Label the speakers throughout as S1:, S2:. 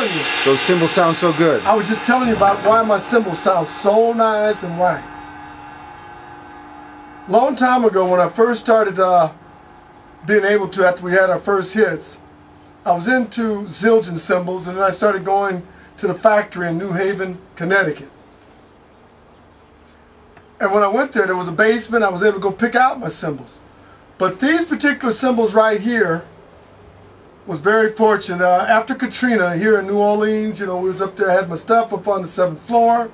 S1: telling you.
S2: Those cymbals sound so good.
S1: I was just telling you about why my cymbals sound so nice and right. Long time ago, when I first started being able to, after we had our first hits, I was into Zildjian cymbals, and then I started going to the factory in New Haven, Connecticut. And when I went there, there was a basement. I was able to go pick out my cymbals. But these particular cymbals right here was very fortunate. After Katrina here in New Orleans, you know, we was up there, I had my stuff up on the 7th floor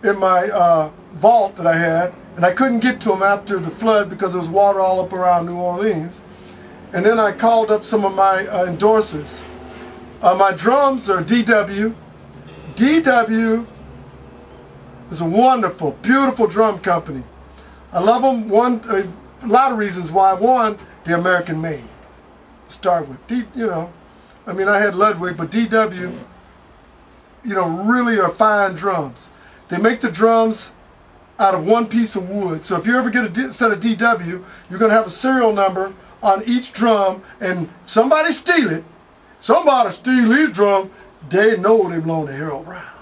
S1: in my vault that I had, and I couldn't get to them after the flood because there was water all up around New Orleans. And then I called up some of my endorsers. My drums are DW. DW is a wonderful, beautiful drum company. I love them. A lot of reasons why. One, they're American made. To start with, you know, I mean, I had Ludwig, but DW, you know, really are fine drums. They make the drums out of one piece of wood. So if you ever get a set of DW, you're going to have a serial number on each drum, and if somebody steal it, somebody steal these drums, they know they belong to Harold Brown.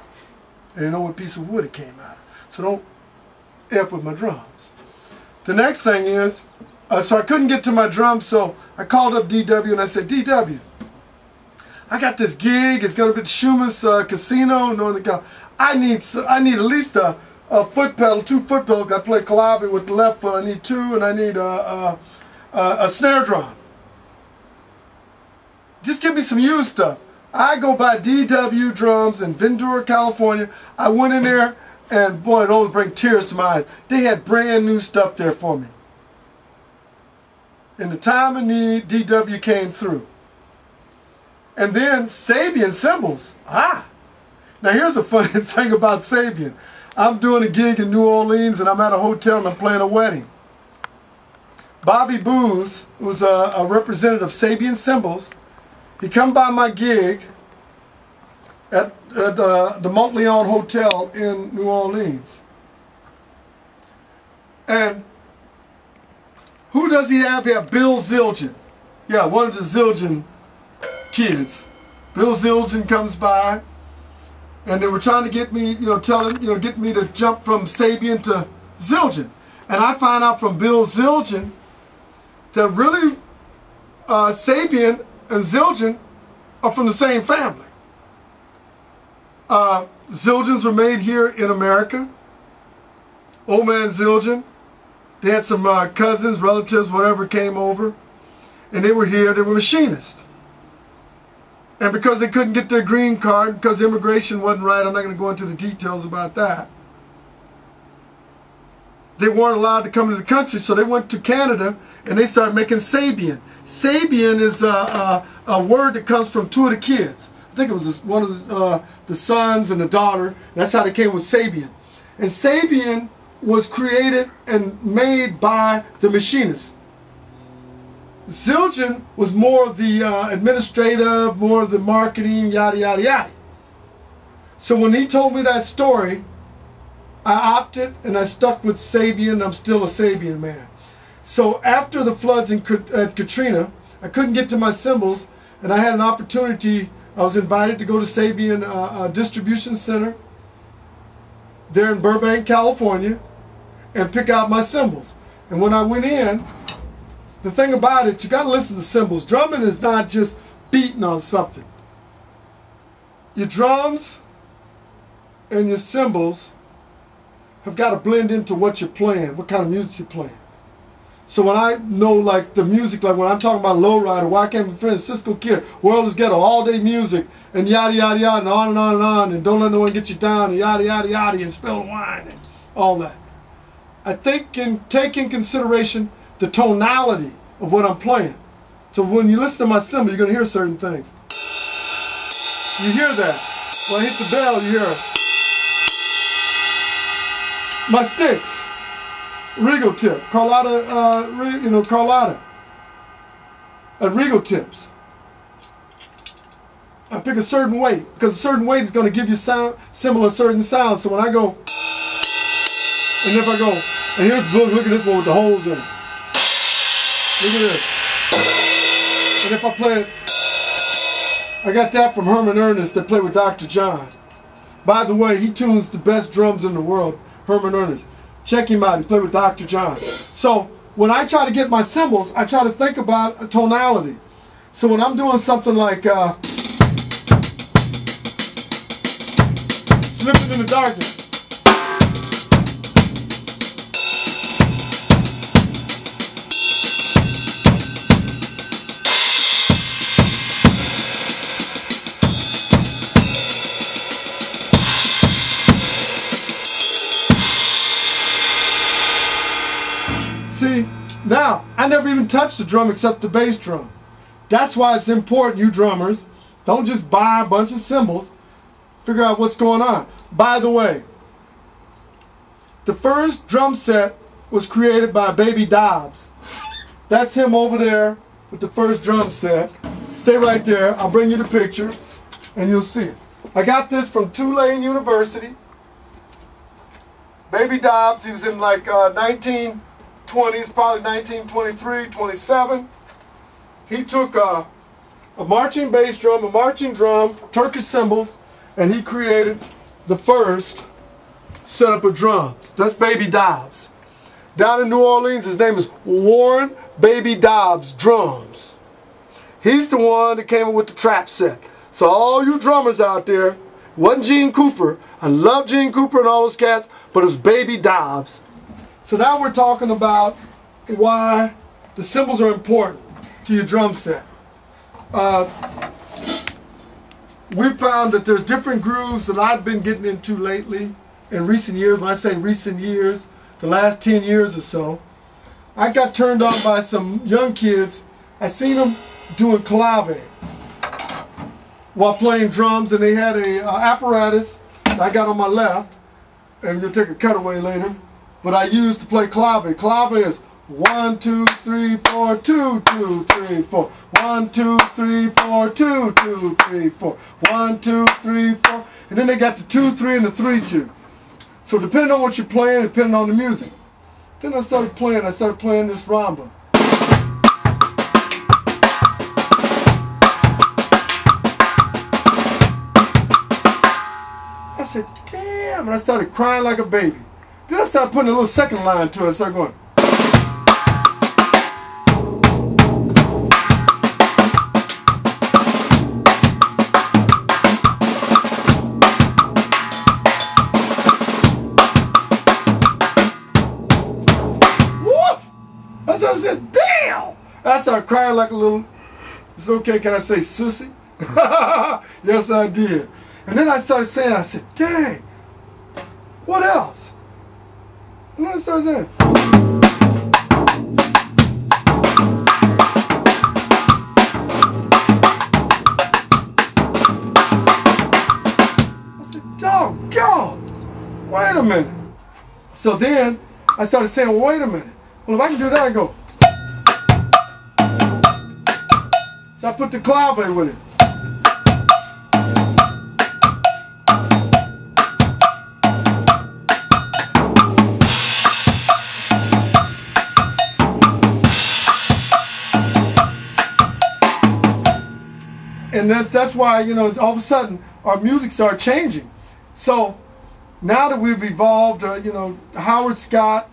S1: And they know what piece of wood it came out of. So don't F with my drums. The next thing is, so I couldn't get to my drums, so I called up DW and I said, DW, I got this gig. It's going to be at Schuman's Casino in Northern California. I need at least a foot pedal, 2 foot pedals. I play clave with the left foot. I need 2, and I need a snare drum. Just give me some used stuff. I go buy DW drums in Ventura, California. I went in there, and boy, it always brings tears to my eyes. They had brand new stuff there for me. In the time of need, DW came through. And then Sabian cymbals. Now here's the funny thing about Sabian. I'm doing a gig in New Orleans, and I'm at a hotel, and I'm playing a wedding. Bobby Booz, who's a representative of Sabian cymbals, he come by my gig at the Montleon Hotel in New Orleans. And who does he have here? Bill Zildjian. Yeah, one of the Zildjian kids. Bill Zildjian comes by, and they were trying to get me, you know, get me to jump from Sabian to Zildjian. And I find out from Bill Zildjian that really Sabian and Zildjian are from the same family. Zildjians were made here in America. Old man Zildjian, they had some cousins, relatives, whatever came over, and they were here. They were machinists. And because they couldn't get their green card, because immigration wasn't right, I'm not going to go into the details about that, they weren't allowed to come into the country, so they went to Canada and they started making Sabian. Sabian is a word that comes from 2 of the kids. I think it was one of the sons and the daughter. That's how they came with Sabian. And Sabian was created and made by the machinists. Zildjian was more of the administrative, more of the marketing, yada, yada, yada. So when he told me that story, I opted and I stuck with Sabian. I'm still a Sabian man. So after the floods at Katrina, I couldn't get to my cymbals, and I had an opportunity. I was invited to go to Sabian Distribution Center there in Burbank, California, and pick out my cymbals. And when I went in, the thing about it, you got to listen to cymbals. Drumming is not just beating on something. Your drums and your cymbals have got to blend into what you're playing, what kind of music you're playing. So when I know, like, the music, like when I'm talking about Lowrider, Why Can't My Friend, Cisco Kid, World is Ghetto, all day music, and yada, yada, yada, and on and on and on, and Don't Let No One Get You Down, and yada, yada, yada, and Spill the Wine, and all that. I think take in consideration the tonality of what I'm playing. So when you listen to my cymbal, you're going to hear certain things. You hear that. When I hit the bell, you hear it. My sticks, Regal tip, Carlotta, Carlotta, at Regal tips. I pick a certain weight, because a certain weight is going to give you similar certain sounds. So when I go, and if I go, and here's, look at this one with the holes in it. Look at this. And if I play it, I got that from Herman Ernest that played with Dr. John. By the way, he tunes the best drums in the world, Herman Ernest. Check him out, he played with Dr. John. So when I try to get my cymbals, I try to think about a tonality. So when I'm doing something like Slipping in the Darkness, see, now, I never even touched the drum except the bass drum. That's why it's important, you drummers, don't just buy a bunch of cymbals. Figure out what's going on. By the way, the first drum set was created by Baby Dobbs. That's him over there with the first drum set. Stay right there. I'll bring you the picture and you'll see it. I got this from Tulane University. Baby Dobbs, he was in like 1920s, probably 1923, 27. He took a marching bass drum, a marching drum, Turkish cymbals, and he created the first setup of drums. That's Baby Dobbs. Down in New Orleans, his name is Warren Baby Dobbs Drums. He's the one that came up with the trap set. So all you drummers out there, it wasn't Gene Cooper. I love Gene Cooper and all those cats, but it was Baby Dobbs. So now we're talking about why the cymbals are important to your drum set. We found that there's different grooves that I've been getting into lately in recent years. When I say recent years, the last 10 years or so, I got turned on by some young kids. I seen them doing clave while playing drums, and they had a apparatus I got on my left, and you'll take a cutaway later, but I used to play clave. Clave is 1, 2, 3, 4, 2, 2, 3, 4. 1, 2, 3, 4, 2, 2, 3, 4. 1, 2, 3, 4. And then they got the 2, 3, and the 3, 2. So depending on what you're playing, depending on the music. Then I started playing this rumba. I said, damn, and I started crying like a baby. Then I started putting a little second line to it. I started going. I said, damn! I started crying like a little, it's okay, can I say sissy? Yes, I did. And then I started saying, I said, dang, what else? And then I started saying, I said, doggone, wait a minute. So then I started saying, well, wait a minute. Well, if I can do that, I go. So I put the clave with it. And that's why, you know, all of a sudden our music started changing. So now that we've evolved, you know, Howard Scott,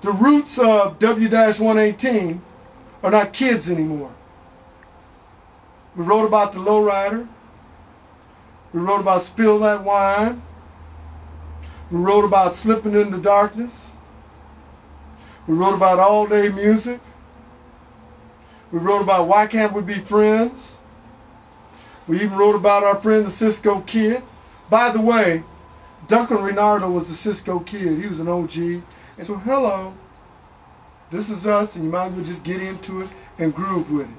S1: the roots of W-118 are not kids anymore. We wrote about the lowrider. We wrote about Spill That Wine. We wrote about Slipping in the Darkness. We wrote about All Day Music. We wrote about Why Can't We Be Friends. We even wrote about our friend the Cisco Kid. By the way, Duncan Renardo was the Cisco Kid. He was an OG. So hello, this is us, and you might as well just get into it and groove with it.